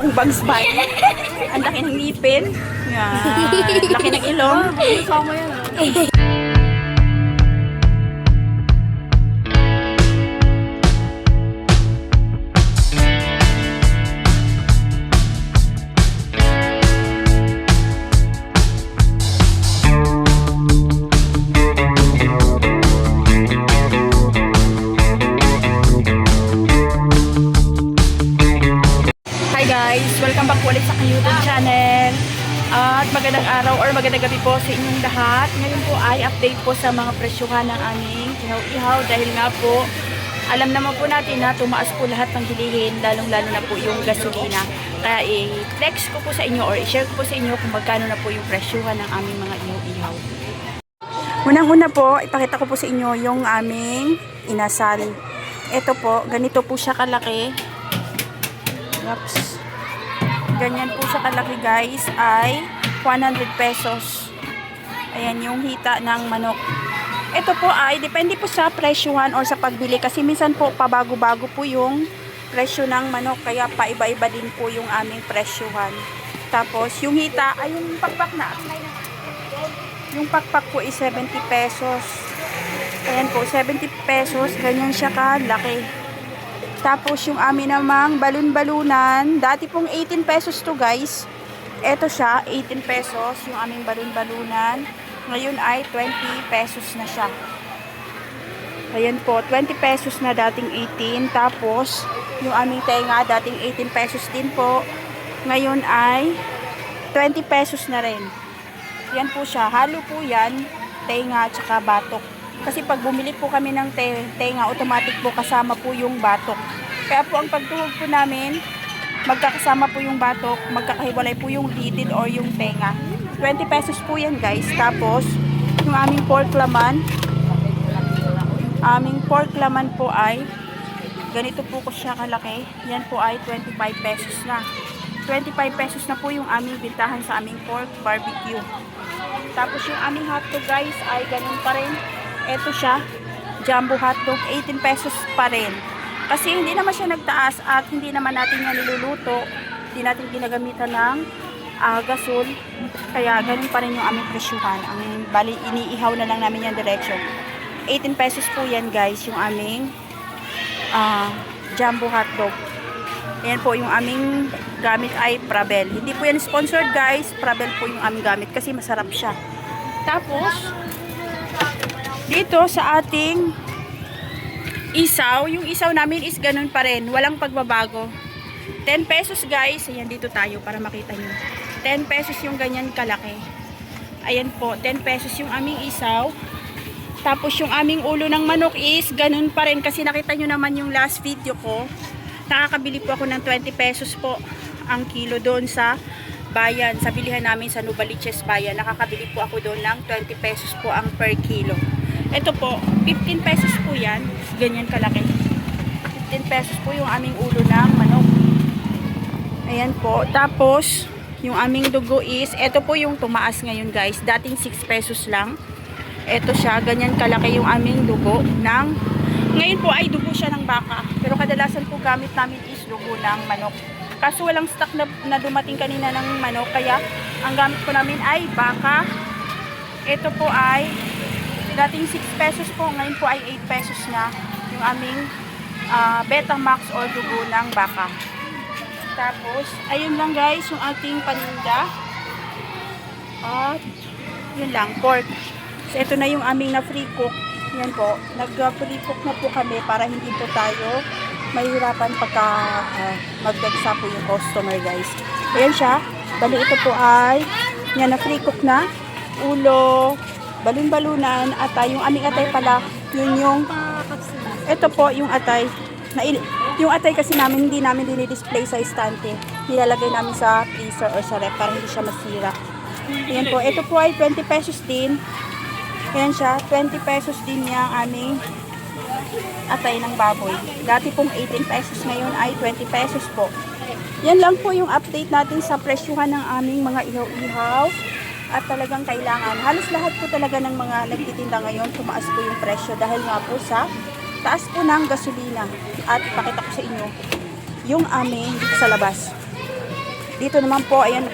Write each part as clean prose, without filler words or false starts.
Kung Bugs Bunny. Ang laki ng ngipin. Yan. Laki ng ilong. Kasama yan ah. Hi guys! Welcome back ulit sa aking YouTube channel. At magandang araw or magandang gabi po sa inyong lahat. Ngayon po ay update po sa mga presyuhan ng aming ihaw-ihaw dahil nga po alam naman po natin na tumaas po lahat ng bilihin, lalong-lalo na po yung gasolina. Kaya i-flex ko po sa inyo or i-share ko po sa inyo kung magkano na po yung presyuhan ng aming mga ihaw-ihaw. Unang-una po, ipakita ko po sa inyo yung aming inasal. Ito po, ganito po siya kalaki. Oops. Ganyan po siya kalaki guys ay 100 pesos. Ayan yung hita ng manok. Ito po ay depende po sa presyuhan or sa pagbili kasi minsan po pabago-bago po yung presyo ng manok kaya paiba-iba din po yung aming presyuhan. Tapos yung hita ay yung pakpak na. Yung pakpak po is 70 pesos. Ayan po 70 pesos. Ganyan siya kalaki. Tapos yung amin namang balon-balunan, dati pong 18 pesos to guys. Ito siya, 18 pesos yung aming balon-balunan. Ngayon ay 20 pesos na siya. Ayan po, 20 pesos na dating 18. Tapos yung aming tenga, dating 18 pesos din po. Ngayon ay 20 pesos na rin. Yan po siya, halo po yan, tenga at saka batok. Kasi pag bumili po kami ng tenga, automatic po kasama po yung batok. Kaya po ang pagtuhog po namin, magkakasama po yung batok, magkakahiwalay po yung litid or yung tenga. 20 pesos po yan guys. Tapos, yung aming pork laman po ay, ganito po ko siya kalaki. Yan po ay 25 pesos na. 25 pesos na po yung aming bintahan sa aming pork barbecue. Tapos yung aming hotdog guys ay ganun pa rin. Ito siya, jumbo hotdog, 18 pesos pa rin. Kasi hindi naman siya nagtaas at hindi naman natin yan niluluto. Hindi natin ginagamitan ng gasol. Kaya ganun pa rin yung aming presyuhan. Ang bali, iniihaw na lang namin yan diretso. 18 pesos po yan guys, yung aming jumbo hotdog. Ayan po, yung aming gamit ay Prabel. Hindi po yan sponsored guys, Prabel po yung aming gamit kasi masarap siya. Tapos, dito sa ating isaw, yung isaw namin is ganun pa rin. Walang pagbabago. 10 pesos guys. Ayan, dito tayo para makita nyo. 10 pesos yung ganyan kalaki. Ayan po, 10 pesos yung aming isaw. Tapos yung aming ulo ng manok is ganun pa rin. Kasi nakita nyo naman yung last video ko. Nakakabili po ako ng 20 pesos po ang kilo doon sa bayan. Sa bilihan namin sa Novaliches bayan. Nakakabili po ako doon ng 20 pesos po ang per kilo. Ito po, 15 pesos po yan. Ganyan kalaki. 15 pesos po yung aming ulo ng manok. Ayan po. Tapos, yung aming dugo is, ito po yung tumaas ngayon guys. Dating 6 pesos lang. Ito siya, ganyan kalaki yung aming dugo ng, ngayon po ay dugo siya ng baka. Pero kadalasan po gamit namin is dugo ng manok. Kaso walang stock na dumating kanina ng manok. Kaya, ang gamit po namin ay baka. Ito po ay dating 6 pesos po, ngayon po ay 8 pesos na yung aming Betamax or dugo ng baka. Tapos, ayun lang guys, yung ating paninda. At, yun lang, pork. So, ito na yung aming na free cook. Yan po, nag-free cook na po kami para hindi po tayo mahirapan pagka magdagsa po yung customer guys. Ayan siya, bali ito po ay, yan na free cook na, ulo, balon-balunan, atay. Yung aming atay pala, yun yung, ito po yung atay. Yung atay kasi namin, hindi namin dinidisplay sa estante. Nilalagay namin sa freezer or sa ref para hindi siya masira. Ayan po, ito po ay 20 pesos din. Ayan siya, 20 pesos din yung aming atay ng baboy. Dati pong 18 pesos, ngayon ay 20 pesos po. Yan lang po yung update natin sa presyuhan ng aming mga ihaw-ihaw. At talagang kailangan. Halos lahat po talaga ng mga nagtitinda ngayon, tumaas po yung presyo dahil nga po sa taas po ng gasolina. At ipakita ko sa inyo yung aming sa labas. Dito naman po, ayan,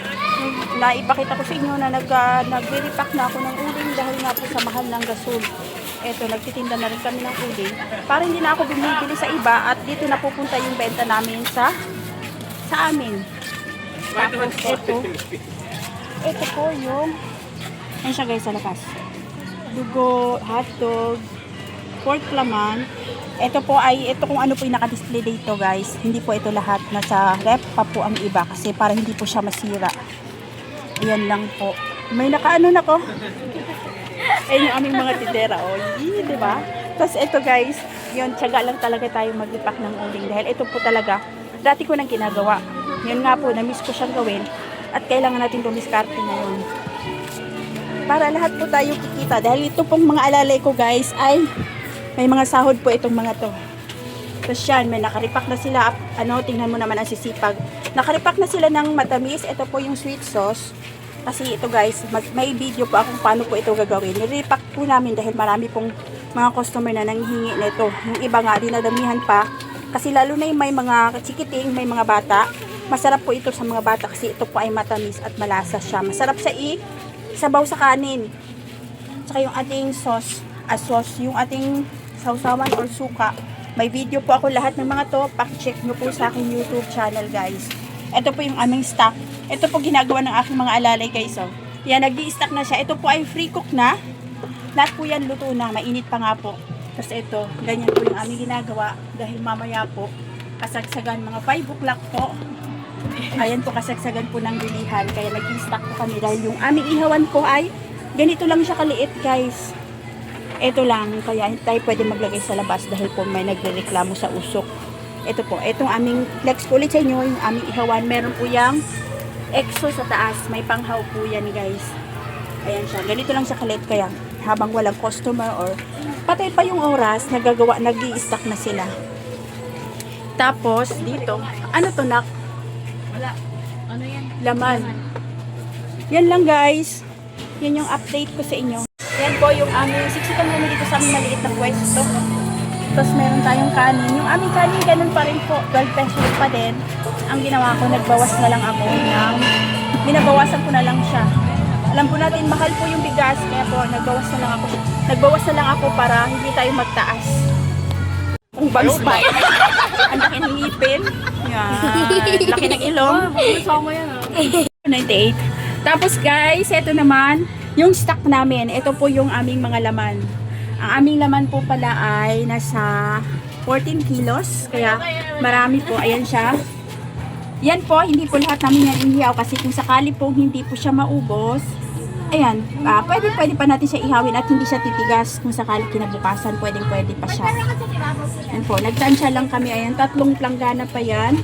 naipakita ko sa inyo na nag-repack na ako ng uling dahil nga po sa mahal ng gasol. Eto, nagtitinda na rin kami ng uling. Para hindi na ako bumibili sa iba at dito na pupunta yung benta namin sa amin. Tapos, ito po yung, ayan siya guys sa labas. Dugo, hotdog, pork laman. Ito po ay, ito kung ano po yung naka-display dito guys. Hindi po ito lahat. Nasa rep pa po ang iba kasi para hindi po siya masira. Ayan lang po. May nakaano na ko. Ayan yung aming mga tindera. O, diba? Tapos ito guys, yun, tiyaga lang talaga tayo mag-ipak ng uling. Dahil ito po talaga, dati ko nang ginagawa. Yun nga po, na-miss ko siyang gawin. At kailangan natin dumiskarte ngayon. Para lahat po tayo kikita. Dahil ito pong mga alalay ko guys ay may mga sahod po itong mga to. Tapos yan, may nakaripak na sila. Ano, tingnan mo naman ang sisipag. Nakaripak na sila ng matamis. Ito po yung sweet sauce. Kasi ito guys, may video po akong paano po ito gagawin. Niripak po namin dahil marami pong mga customer na nanghihingi na ito. Yung iba nga, dinadamihan pa. Kasi lalo na yung may mga chikiting, may mga bata. Masarap po ito sa mga bata kasi ito po ay matamis at malasa siya. Masarap siya sabaw sa kanin. Tsaka yung ating sauce, yung ating sausawan or suka. May video po ako lahat ng mga to. Pack-check nyo po sa aking YouTube channel guys. Ito po yung aming stock. Ito po ginagawa ng aking mga alalay guys. Oh. Yan, nag-i-stock na siya. Ito po ay free cook na. Lahat po yan luto na. Mainit pa nga po. Tapos ito, ganyan po yung aming ginagawa. Dahil mamaya po, kasagsagan mga 5 o'clock po. Ayan po, kasagsagan po ng bilihan. Kaya nag-i-stock po kami. Dahil yung aming ihawan ko ay ganito lang siya kaliit guys. Ito lang, kaya hindi tayo pwede maglagay sa labas dahil po may nagrereklamo sa usok. Ito po, itong aming flex ko ulit sa inyo, yung aming ihawan. Meron po yung exo sa taas. May panghaw po yan guys. Ayan siya, ganito lang siya kaliit kaya habang walang customer or patay pa yung oras, nag-i-stock na sila. Tapos, dito, ano to nak? Wala. Ano yan? Laman. Yan lang guys. Yan yung update ko sa inyo. Yan po yung aming, siksikan namin dito sa aming maliit na pwesto. Tapos meron tayong kanin. Yung aming kanin, ganun pa rin po. 12 pesos pa din. Ang ginawa ko, nagbawas na lang ako binabawasan ko na lang siya. Alam po natin, mahal po yung bigas. Kaya po, nagbawas na lang ako para hindi tayo magtaas. Ang bangs pa. Ang laki ng ngipin. Yan. Laki ng ilong. Gusto mo yan 98. Tapos guys, ito naman, yung stock namin. Ito po yung aming mga laman. Ang aming laman po pala ay nasa 14 kilos. Kaya marami po. Ayan siya. Yan po, hindi po lahat namin yan ihihaw. Kasi kung sakali po hindi po siya maubos, ayan, pwede pa natin siya ihawin at hindi siya titigas. Kung sakali kinabukasan, pwede pa siya. Yan po, nagtansya lang kami. Ayan, 3 planggana pa yan.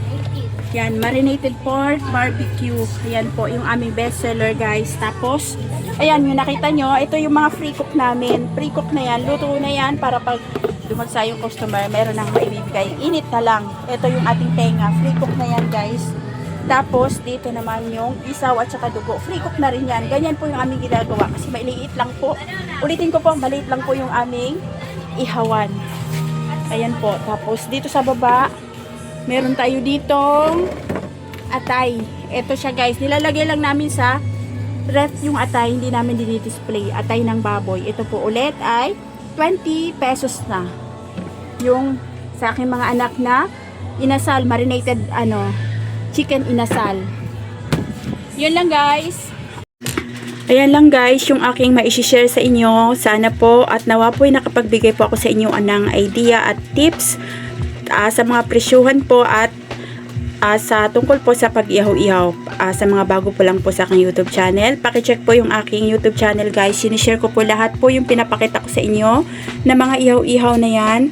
Yan, marinated pork, barbecue. Ayan po, yung aming best seller guys. Tapos, ayan, yung nakita nyo, ito yung mga free cook namin. Free cook na yan, luto na yan para pag dumagsa yung customer, meron nang maibibigay. Init na lang. Ito yung ating tenga. Free cook na yan guys. Tapos, dito naman yung isaw at saka dugo. Free cook na rin yan. Ganyan po yung aming ginagawa kasi maliit lang po. Ulitin ko po, maliit lang po yung aming ihawan. Ayan po. Tapos, dito sa baba, meron tayo ditong atay. Ito siya guys. Nilalagay lang namin sa ref yung atay. Hindi namin dinidisplay. Atay ng baboy. Ito po ulit ay 20 pesos na. Yung sa aking mga anak na inasal, marinated chicken inasal. Yun lang guys. Ayan lang guys yung aking maishishare sa inyo. Sana po at nawa po ay nakapagbigay po ako sa inyo ng idea at tips sa mga presyuhan po at sa tungkol po sa pag-ihaw-ihaw. Sa mga bago po lang po sa aking YouTube channel, pakicheck po yung aking YouTube channel guys. Sinishare ko po lahat po yung pinapakita ko sa inyo na mga ihaw-ihaw na yan.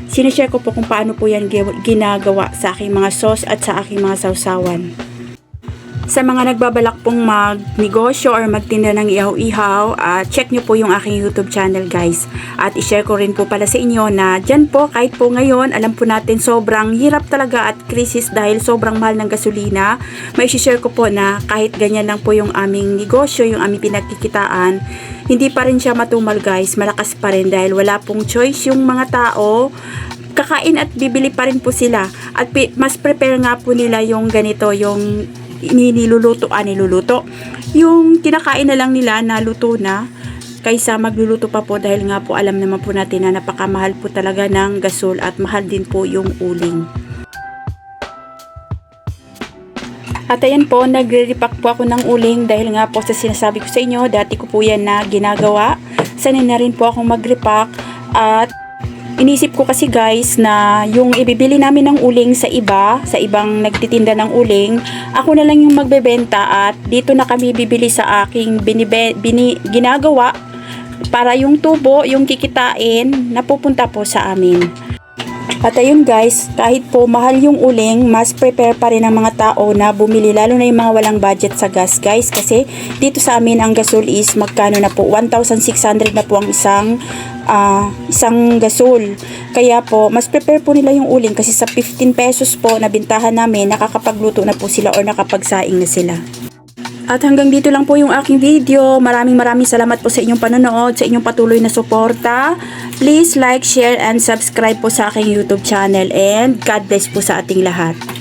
Sinishare ko po kung paano po yan ginagawa sa aking mga sauce at sa aking mga sausawan. Sa mga nagbabalak pong magnegosyo or magtinda ng ihaw-ihaw, check nyo po yung aking YouTube channel guys. At ishare ko rin po pala sa inyo na dyan po, kahit po ngayon, alam po natin sobrang hirap talaga at krisis dahil sobrang mahal ng gasolina. May ishare ko po na kahit ganyan lang po yung aming negosyo, yung aming pinagkikitaan, hindi pa rin siya matumal guys, malakas pa rin dahil wala pong choice yung mga tao. Kakain at bibili pa rin po sila. At mas prepare nga po nila yung ganito, yung niluluto. Yung kinakain na lang nila na luto na kaysa magluluto pa po dahil nga po alam naman po natin na napakamahal po talaga ng gasol at mahal din po yung uling. At ayan po, nagre-repack po ako ng uling dahil nga po sa sinasabi ko sa inyo, dati ko po yan na ginagawa. Sanay na rin po akong mag-repack at inisip ko kasi guys na yung ibibili namin ng uling sa ibang nagtitinda ng uling, ako na lang yung magbebenta at dito na kami bibili sa aking ginagawa para yung tubo, yung kikitain, napupunta po sa amin. At ayun guys, kahit po mahal yung uling, mas prepare pa rin ang mga tao na bumili, lalo na yung mga walang budget sa gas guys, kasi dito sa amin ang gasol is magkano na po, 1,600 na po ang isang gasol. Kaya po, mas prepare po nila yung uling kasi sa 15 pesos po na bintahan namin, nakakapagluto na po sila or nakapagsaing na sila. At hanggang dito lang po yung aking video. Maraming salamat po sa inyong panonood, sa inyong patuloy na suporta. Please like, share, and subscribe po sa aking YouTube channel. And God bless po sa ating lahat.